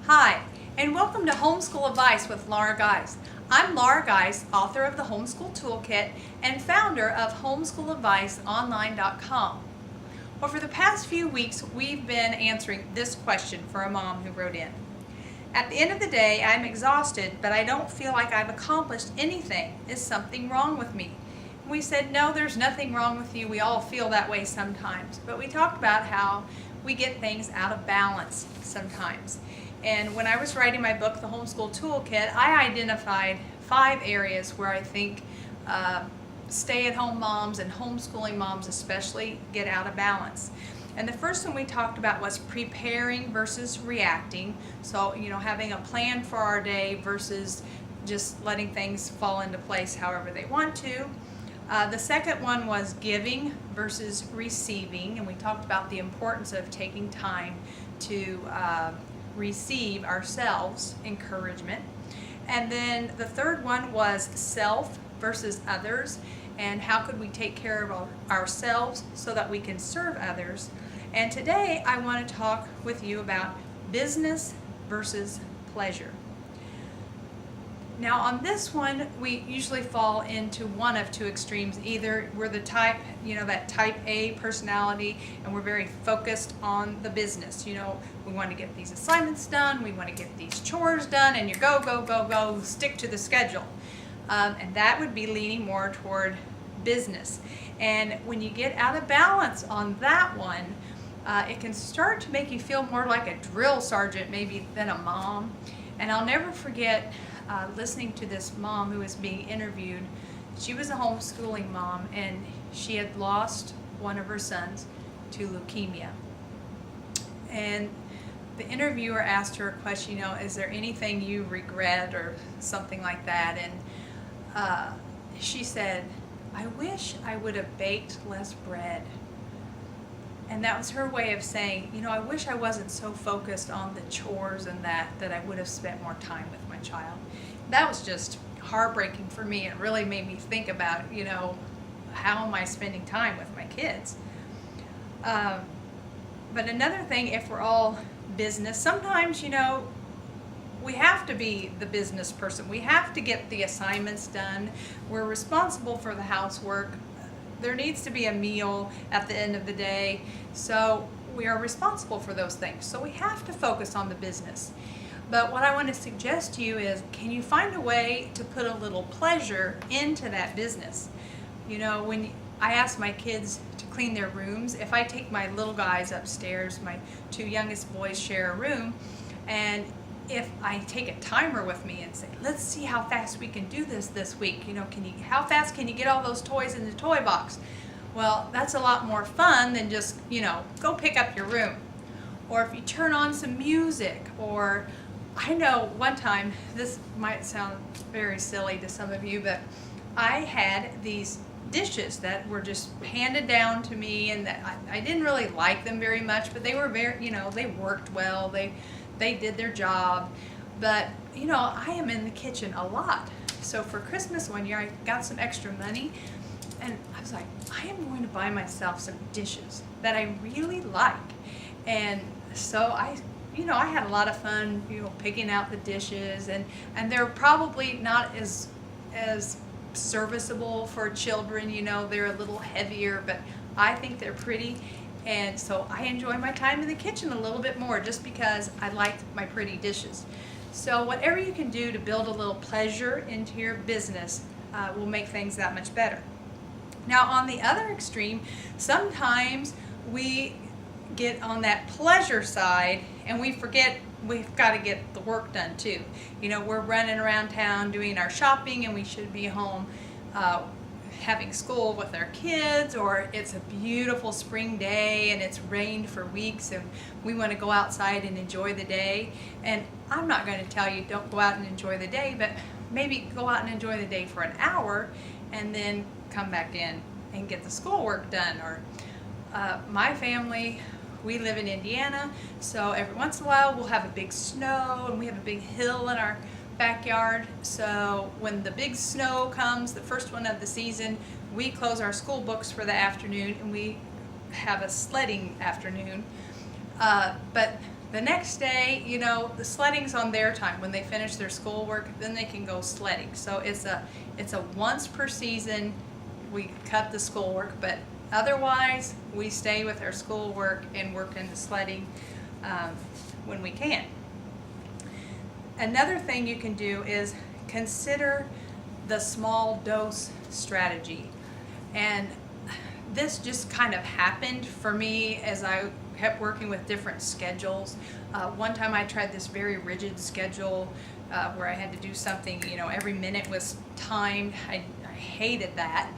Hi, and welcome to Homeschool Advice with Laura Geis. I'm Laura Geis, author of the Homeschool Toolkit and founder of homeschooladviceonline.com. Well, for the past few weeks, we've been answering this question for a mom who wrote in. At the end of the day, I'm exhausted, but I don't feel like I've accomplished anything. Is something wrong with me? And we said, no, there's nothing wrong with you. We all feel that way sometimes. But we talked about how we get things out of balance sometimes. And when I was writing my book, The Homeschool Toolkit, I identified 5 areas where I think stay-at-home moms and homeschooling moms especially get out of balance. And the first one we talked about was preparing versus reacting. So, having a plan for our day versus just letting things fall into place however they want to. The second one was giving versus receiving, and we talked about the importance of taking time to receive ourselves encouragement. And then the third one was self versus others, and how could we take care of ourselves so that we can serve others. And today I want to talk with you about business versus pleasure. Now on this one, we usually fall into one of two extremes. Either we're the type, that type A personality, and we're very focused on the business. We want to get these assignments done, we want to get these chores done, and you go, go, go, go, stick to the schedule. And that would be leaning more toward business. And when you get out of balance on that one, it can start to make you feel more like a drill sergeant maybe than a mom. And I'll never forget listening to this mom who was being interviewed. She was a homeschooling mom, and she had lost one of her sons to leukemia. And the interviewer asked her a question, is there anything you regret or something like that? And she said, I wish I would have baked less bread. And that was her way of saying, I wish I wasn't so focused on the chores and that I would have spent more time with my child. That was just heartbreaking for me. It really made me think about, how am I spending time with my kids? But another thing, if we're all business, sometimes, we have to be the business person. We have to get the assignments done. We're responsible for the housework. There needs to be a meal at the end of the day, so we are responsible for those things. So we have to focus on the business. But what I want to suggest to you is, can you find a way to put a little pleasure into that business? When I ask my kids to clean their rooms, if I take my little guys upstairs, my 2 youngest boys share a room, and if I take a timer with me and say, let's see how fast we can do this week, how fast can you get all those toys in the toy box? Well, that's a lot more fun than just, go pick up your room. Or if you turn on some music, or I know one time, this might sound very silly to some of you, but I had these dishes that were just handed down to me, and that I didn't really like them very much, but they were very, they worked well, they did their job. But I am in the kitchen a lot. So for Christmas one year, I got some extra money, and I was like, I am going to buy myself some dishes that I really like. And so I had a lot of fun, picking out the dishes, and they're probably not as serviceable for children. They're a little heavier, but I think they're pretty. And so I enjoy my time in the kitchen a little bit more just because I like my pretty dishes. So whatever you can do to build a little pleasure into your business will make things that much better. Now on the other extreme, sometimes we get on that pleasure side and we forget we've got to get the work done too. We're running around town doing our shopping, and we should be home having school with our kids, or it's a beautiful spring day and it's rained for weeks and we want to go outside and enjoy the day. And I'm not going to tell you don't go out and enjoy the day, but maybe go out and enjoy the day for an hour and then come back in and get the schoolwork done. Or my family, we live in Indiana, so every once in a while we'll have a big snow, and we have a big hill in our backyard. So when the big snow comes, the first one of the season, we close our school books for the afternoon and we have a sledding afternoon. But The next day, you know, the sledding's on their time. When they finish their schoolwork, then they can go sledding. So it's a once per season, we cut the schoolwork, but otherwise we stay with our schoolwork and work in the sledding when we can. Another thing you can do is consider the small dose strategy. And this just kind of happened for me as I kept working with different schedules. One time I tried this very rigid schedule where I had to do something, you know, every minute was timed. I hated that.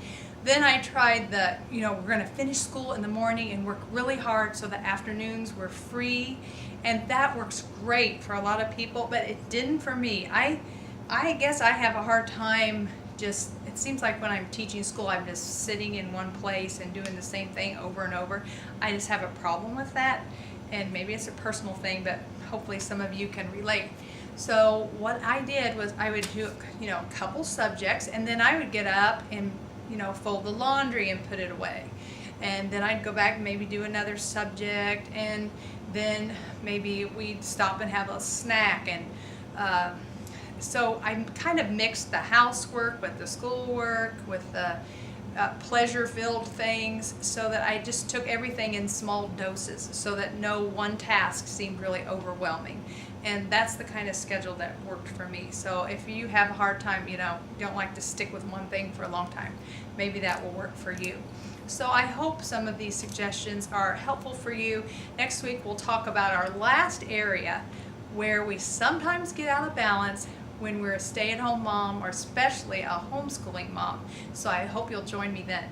Then I tried the, you know, we're going to finish school in the morning and work really hard so the afternoons were free. And that works great for a lot of people, but it didn't for me. I guess I have a hard time just, it seems like when I'm teaching school, I'm just sitting in one place and doing the same thing over and over. I just have a problem with that, and maybe it's a personal thing, but hopefully some of you can relate. So what I did was I would do, you know, a couple subjects, and then I would get up and, you know, fold the laundry and put it away. And then I'd go back and maybe do another subject, and then maybe we'd stop and have a snack. And so I kind of mixed the housework with the schoolwork, with the pleasure-filled things, so that I just took everything in small doses so that no one task seemed really overwhelming. And that's the kind of schedule that worked for me. So if you have a hard time, you know, don't like to stick with one thing for a long time, maybe that will work for you. So I hope some of these suggestions are helpful for you. Next week we'll talk about our last area where we sometimes get out of balance when we're a stay-at-home mom, or especially a homeschooling mom. So I hope you'll join me then.